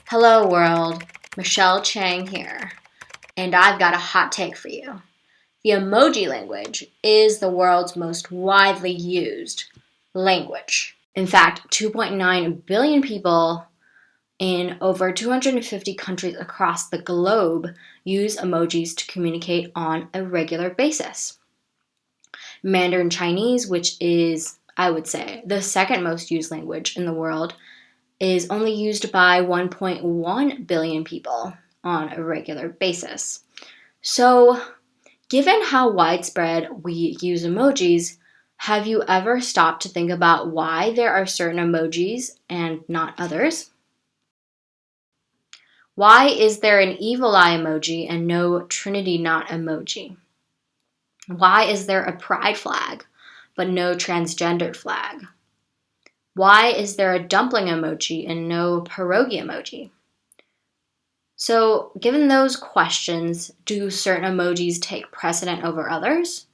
Hello world, Michelle Chang here, and I've got a hot take for you. The emoji language is the world's most widely used language. In fact, 2.9 billion people in over 250 countries across the globe use emojis to communicate on a regular basis. Mandarin Chinese, which is, I would say, the second most used language in the world, is only used by 1.1 billion people on a regular basis. So, given how widespread we use emojis, have you ever stopped to think about why there are certain emojis and not others? Why is there an evil eye emoji and no Trinity knot emoji? Why is there a pride flag but no transgendered flag? Why is there a dumpling emoji and no pierogi emoji? So, given those questions, do certain emojis take precedent over others?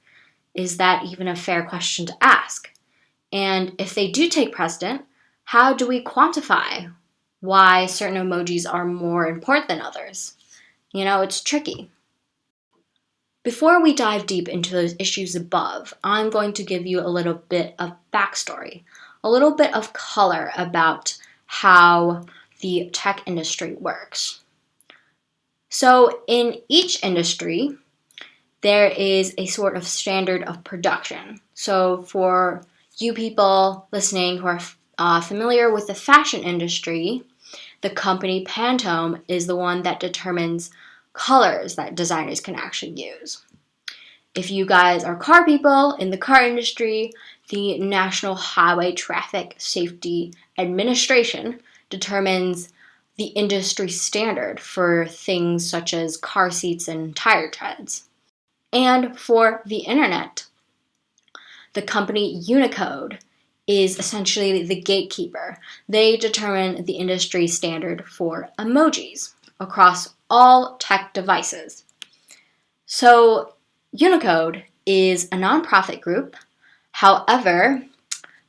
Is that even a fair question to ask? And if they do take precedent, how do we quantify why certain emojis are more important than others? It's tricky. Before we dive deep into those issues above, I'm going to give you a little bit of backstory, a little bit of color about how the tech industry works. So in each industry, there is a sort of standard of production. So for you people listening who are familiar with the fashion industry, the company Pantone is the one that determines colors that designers can actually use. If you guys are car people in the car industry, the National Highway Traffic Safety Administration determines the industry standard for things such as car seats and tire treads. And for the internet, the company Unicode is essentially the gatekeeper. They determine the industry standard for emojis across all tech devices. So Unicode is a nonprofit group. However,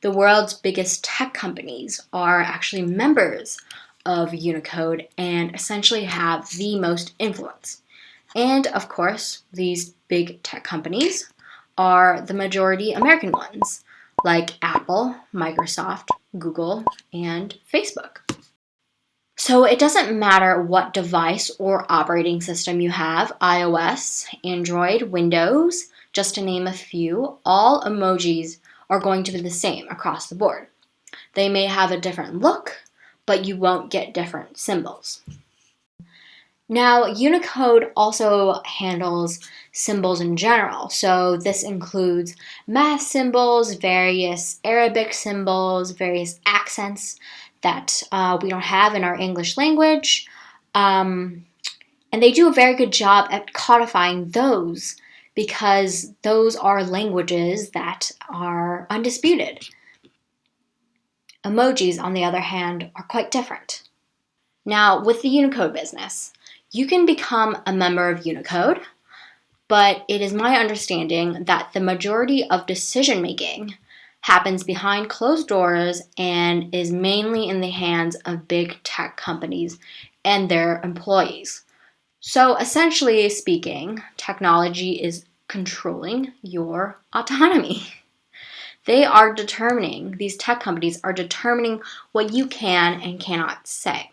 the world's biggest tech companies are actually members of Unicode and essentially have the most influence. And of course, these big tech companies are the majority American ones, like Apple, Microsoft, Google, and Facebook. So it doesn't matter what device or operating system you have, iOS, Android, Windows, just to name a few, all emojis are going to be the same across the board. They may have a different look, but you won't get different symbols. Now, Unicode also handles symbols in general. So this includes math symbols, various Arabic symbols, various accents that we don't have in our English language. And they do a very good job at codifying those because those are languages that are undisputed. Emojis, on the other hand, are quite different. Now, with the Unicode business, you can become a member of Unicode, but it is my understanding that the majority of decision making happens behind closed doors and is mainly in the hands of big tech companies and their employees. So essentially speaking, technology is controlling your autonomy. These tech companies are determining what you can and cannot say.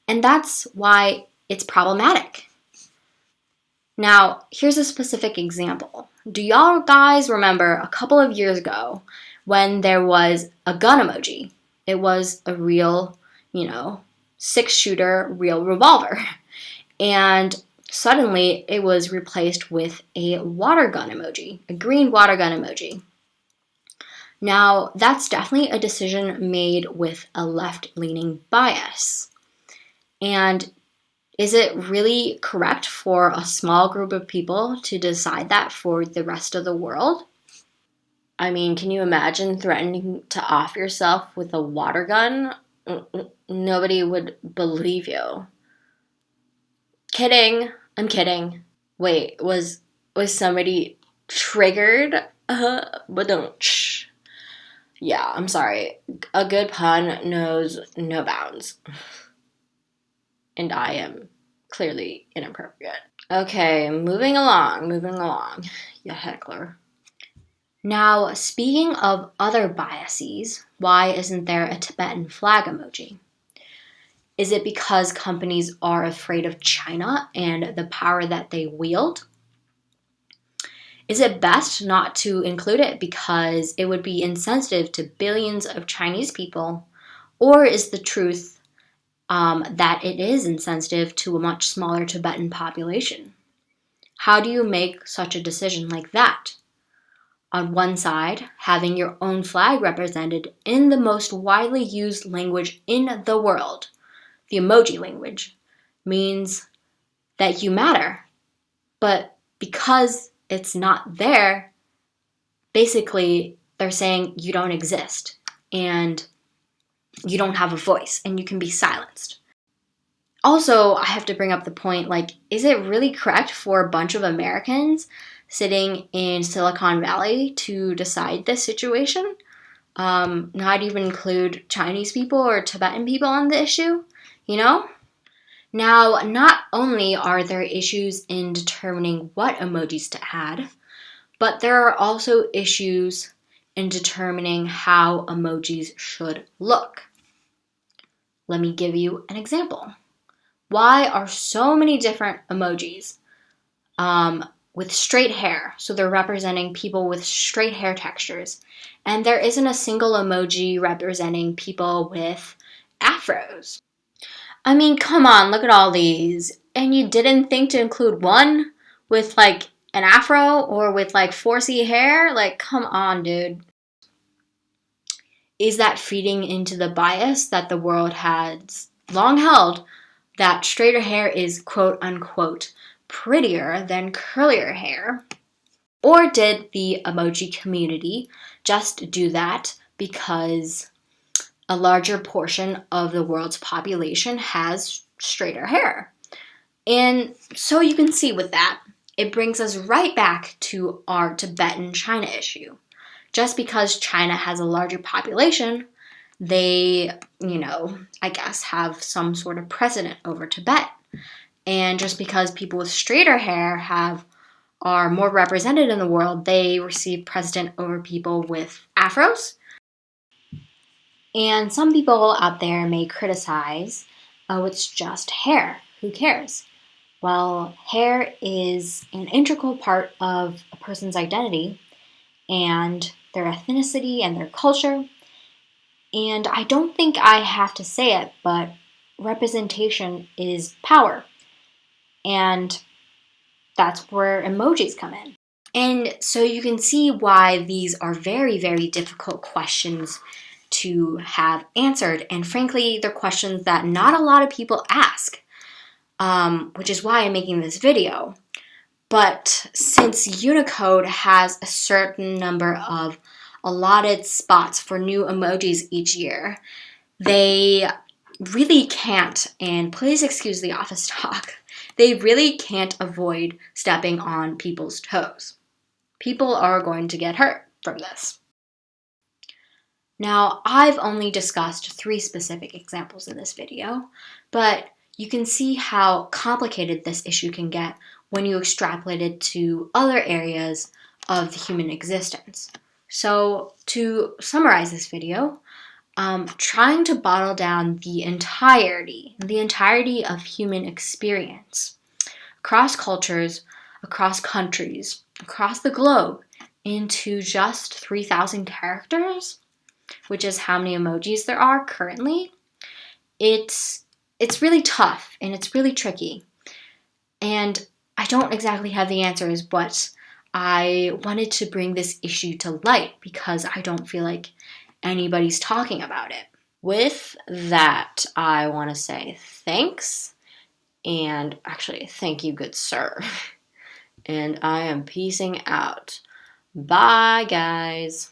And that's why it's problematic. Now, here's a specific example. Do y'all guys remember a couple of years ago when there was a gun emoji? It was a real, 6-shooter real revolver. And suddenly it was replaced with a water gun emoji, a green water gun emoji. Now, that's definitely a decision made with a left-leaning bias. And is it really correct for a small group of people to decide that for the rest of the world? I mean, can you imagine threatening to off yourself with a water gun? Nobody would believe you. Kidding. I'm kidding. Wait, was somebody triggered? But don't. Shh. Yeah, I'm sorry. A good pun knows no bounds. And I am clearly inappropriate. Okay, moving along, you heckler. Now, speaking of other biases, why isn't there a Tibetan flag emoji? Is it because companies are afraid of China and the power that they wield? Is it best not to include it because it would be insensitive to billions of Chinese people? Or is the truth that it is insensitive to a much smaller Tibetan population? How do you make such a decision like that? On one side, having your own flag represented in the most widely used language in the world, the emoji language, means that you matter. But because it's not there, basically they're saying you don't exist and you don't have a voice and you can be silenced. Also, I have to bring up the point, like, is it really correct for a bunch of Americans sitting in Silicon Valley to decide this situation? Not even include Chinese people or Tibetan people on the issue, you know? Now, not only are there issues in determining what emojis to add, but there are also issues in determining how emojis should look. Let me give you an example. Why are so many different emojis with straight hair? So they're representing people with straight hair textures. And there isn't a single emoji representing people with afros. I mean, come on, look at all these. And you didn't think to include one with like an afro or with like 4C hair? Like, come on, dude. Is that feeding into the bias that the world has long held that straighter hair is quote unquote prettier than curlier hair? Or did the emoji community just do that because a larger portion of the world's population has straighter hair? And so you can see with that, it brings us right back to our Tibetan China issue. Just because China has a larger population, they, I guess have some sort of precedent over Tibet. And just because people with straighter hair are more represented in the world, they receive precedent over people with afros. And some people out there may criticize, oh, it's just hair. Who cares? Well, hair is an integral part of a person's identity and their ethnicity and their culture. And I don't think I have to say it, but representation is power. And that's where emojis come in. And so you can see why these are very, very difficult questions to have answered. And frankly, they're questions that not a lot of people ask, which is why I'm making this video. But since Unicode has a certain number of allotted spots for new emojis each year, they really can't, and please excuse the office talk, they really can't avoid stepping on people's toes. People are going to get hurt from this. Now, I've only discussed 3 specific examples in this video, but you can see how complicated this issue can get when you extrapolate it to other areas of the human existence. So, to summarize this video, trying to bottle down the entirety of human experience across cultures, across countries, across the globe into just 3,000 characters, which is how many emojis there are currently, it's really tough and it's really tricky. And I don't exactly have the answers, but I wanted to bring this issue to light because I don't feel like anybody's talking about it. With that, I want to say thanks, and actually, thank you, good sir. And I am peacing out. Bye, guys.